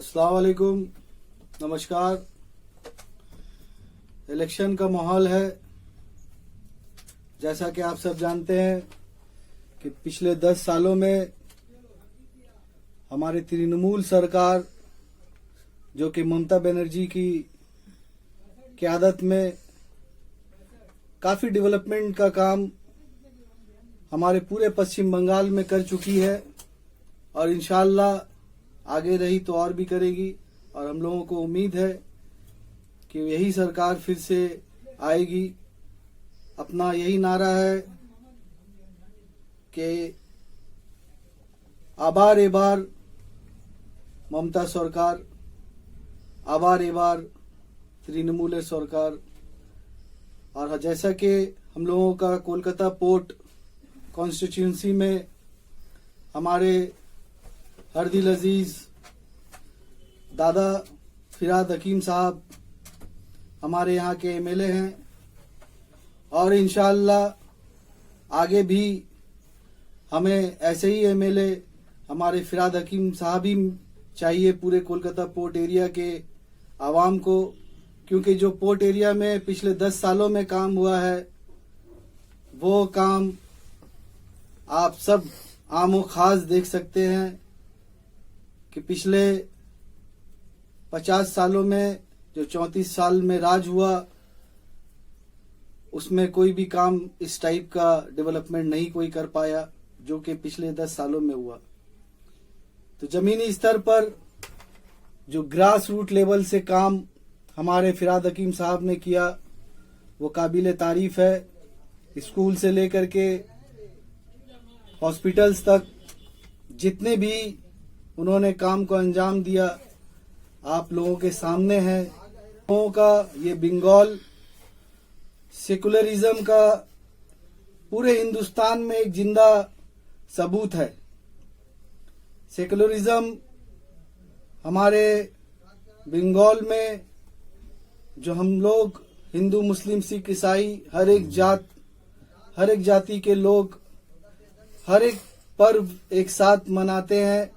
अस्सलाम वालेकुम, नमस्कार। इलेक्शन का माहौल है। जैसा कि आप सब जानते हैं कि पिछले 10 सालों में हमारी तृणमूल सरकार, जो कि ममता बनर्जी की क़यादत में काफ़ी डेवलपमेंट का काम हमारे पूरे पश्चिम बंगाल में कर चुकी है और इंशाअल्लाह आगे रही तो और भी करेगी। और हम लोगों को उम्मीद है कि यही सरकार फिर से आएगी। अपना यही नारा है कि आबार एबार ममता सरकार, आबार एबार तृणमूल सरकार। और जैसा कि हम लोगों का कोलकाता पोर्ट कॉन्स्टिट्यूंसी में हमारे हरदिल अजीज दादा फिराद हकीम साहब हमारे यहाँ के एमएलए हैं और इंशाअल्लाह आगे भी हमें ऐसे ही एमएलए हमारे फिराद हकीम साहब ही चाहिए पूरे कोलकाता पोर्ट एरिया के आवाम को, क्योंकि जो पोर्ट एरिया में पिछले 10 सालों में काम हुआ है वो काम आप सब आमो खास देख सकते हैं कि पिछले 50 सालों में जो 34 साल में राज हुआ उसमें कोई भी काम इस टाइप का डेवलपमेंट नहीं कोई कर पाया जो कि पिछले 10 सालों में हुआ। तो जमीनी स्तर पर जो ग्रास रूट लेवल से काम हमारे फिराद हकीम साहब ने किया वो काबिल तारीफ है। स्कूल से लेकर के हॉस्पिटल्स तक जितने भी उन्होंने काम को अंजाम दिया आप लोगों के सामने है। लोगों का ये बंगाल सेकुलरिज्म का पूरे हिंदुस्तान में एक जिंदा सबूत है। सेकुलरिज्म हमारे बंगाल में जो हम लोग हिंदू मुस्लिम सिख ईसाई हर एक जाति के लोग हर एक पर्व एक साथ मनाते हैं,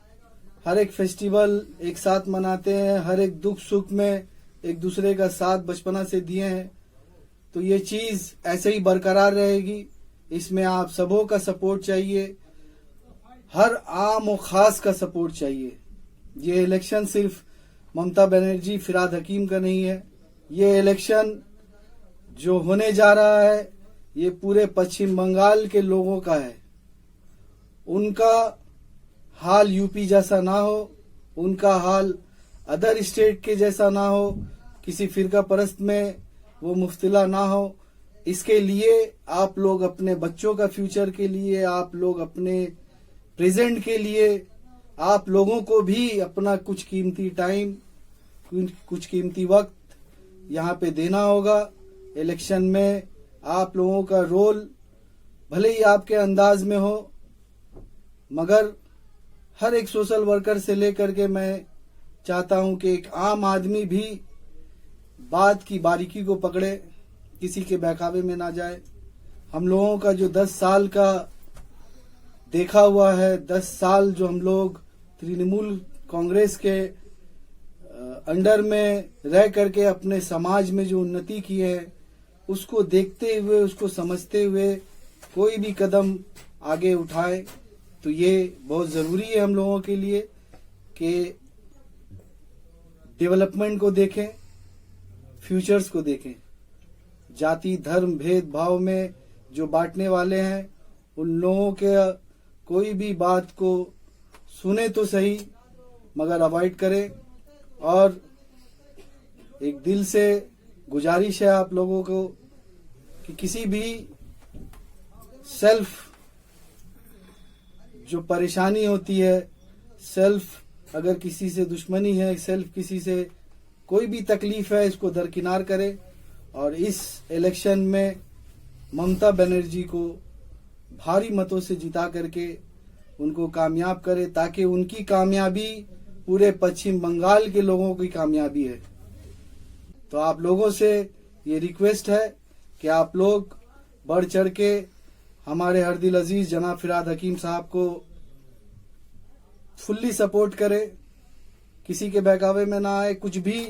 हर एक फेस्टिवल एक साथ मनाते हैं, हर एक दुख सुख में एक दूसरे का साथ बचपना से दिए हैं। तो ये चीज ऐसे ही बरकरार रहेगी। इसमें आप सबों का सपोर्ट चाहिए, हर आम और खास का सपोर्ट चाहिए। ये इलेक्शन सिर्फ ममता बनर्जी फिराद हकीम का नहीं है, ये इलेक्शन जो होने जा रहा है ये पूरे पश्चिम बंगाल के लोगों का है। उनका हाल यूपी जैसा ना हो, उनका हाल अदर स्टेट के जैसा ना हो, किसी फिरका परस्त में वो मुफ्तिला ना हो। इसके लिए आप लोग अपने बच्चों का फ्यूचर के लिए, आप लोग अपने प्रेजेंट के लिए, आप लोगों को भी अपना कुछ कीमती टाइम, कुछ कीमती वक्त यहाँ पे देना होगा। इलेक्शन में आप लोगों का रोल भले ही आपके अंदाज में हो, मगर हर एक सोशल वर्कर से लेकर के मैं चाहता हूं कि एक आम आदमी भी बात की बारीकी को पकड़े, किसी के बहकावे में ना जाए। हम लोगों का जो 10 साल का देखा हुआ है, 10 साल जो हम लोग तृणमूल कांग्रेस के अंडर में रह करके अपने समाज में जो उन्नति की है उसको देखते हुए, उसको समझते हुए कोई भी कदम आगे उठाए तो ये बहुत जरूरी है हम लोगों के लिए कि डेवलपमेंट को देखें, फ्यूचर्स को देखें। जाति धर्म भेदभाव में जो बांटने वाले हैं उन लोगों के कोई भी बात को सुने तो सही मगर अवॉइड करें। और एक दिल से गुजारिश है आप लोगों को कि किसी भी सेल्फ जो परेशानी होती है, सेल्फ अगर किसी से दुश्मनी है, सेल्फ किसी से कोई भी तकलीफ है, इसको दरकिनार करें और इस इलेक्शन में ममता बनर्जी को भारी मतों से जिता करके उनको कामयाब करें, ताकि उनकी कामयाबी पूरे पश्चिम बंगाल के लोगों की कामयाबी है। तो आप लोगों से ये रिक्वेस्ट है कि आप लोग बढ़ चढ़ के हमारे हरदिल अजीज जनाब फिराद हकीम साहब को फुल्ली सपोर्ट करें किसी के बहकावे में ना आए। कुछ भी,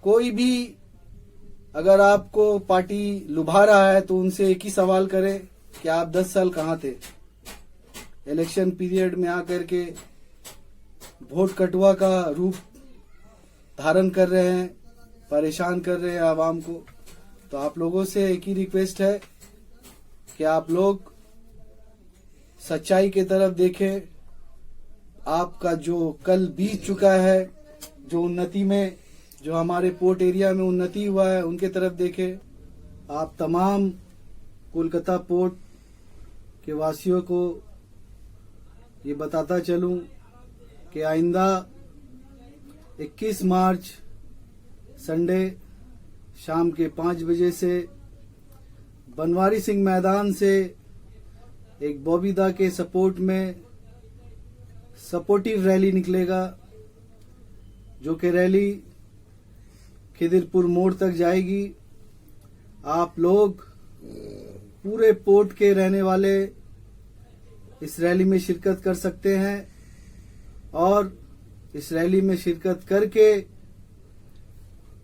कोई भी अगर आपको पार्टी लुभा रहा है तो उनसे एक ही सवाल करें कि आप 10 साल कहाँ थे। इलेक्शन पीरियड में आकर के वोट कटुआ का रूप धारण कर रहे हैं, परेशान कर रहे हैं आवाम को। तो आप लोगों से एक ही रिक्वेस्ट है कि आप लोग सच्चाई की तरफ देखें। आपका जो कल बीत चुका है, जो उन्नति में, जो हमारे पोर्ट एरिया में उन्नति हुआ है, उनके तरफ देखें। आप तमाम कोलकाता पोर्ट के वासियों को ये बताता चलूं कि आइंदा 21 मार्च संडे शाम के 5 बजे से बनवारी सिंह मैदान से एक बॉबीदा के सपोर्ट में सपोर्टिव रैली निकलेगा, जो कि रैली खिदिरपुर मोड़ तक जाएगी। आप लोग पूरे पोर्ट के रहने वाले इस रैली में शिरकत कर सकते हैं और इस रैली में शिरकत करके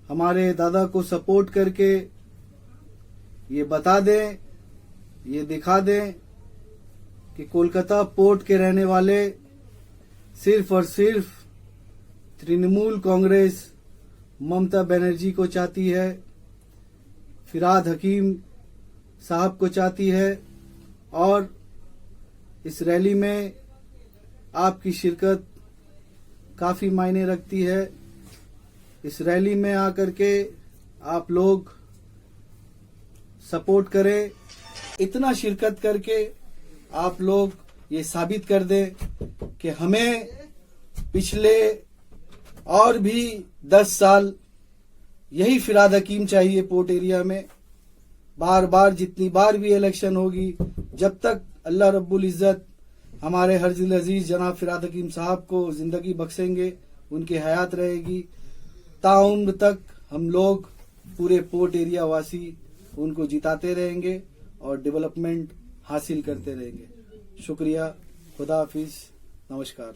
हमारे दादा को सपोर्ट करके ये बता दें, ये दिखा दें कि कोलकाता पोर्ट के रहने वाले सिर्फ और सिर्फ तृणमूल कांग्रेस ममता बनर्जी को चाहती है, फिरहाद हकीम साहब को चाहती है। और इस रैली में आपकी शिरकत काफी मायने रखती है। इस रैली में आकर के आप लोग सपोर्ट करें। इतना शिरकत करके आप लोग ये साबित कर दें कि हमें पिछले और भी 10 साल यही फिरहाद हकीम चाहिए पोर्ट एरिया में। बार बार जितनी बार भी इलेक्शन होगी, जब तक अल्लाह रब्बुल इज़्ज़त हमारे हर्जुल अजीज जनाब फिरहाद हकीम साहब को जिंदगी बख्शेंगे, उनकी हयात रहेगी, ताउम्र तक हम लोग पूरे पोर्ट एरिया वासी उनको जिताते रहेंगे और डेवलपमेंट हासिल करते रहेंगे। शुक्रिया, खुदा हाफिज, नमस्कार।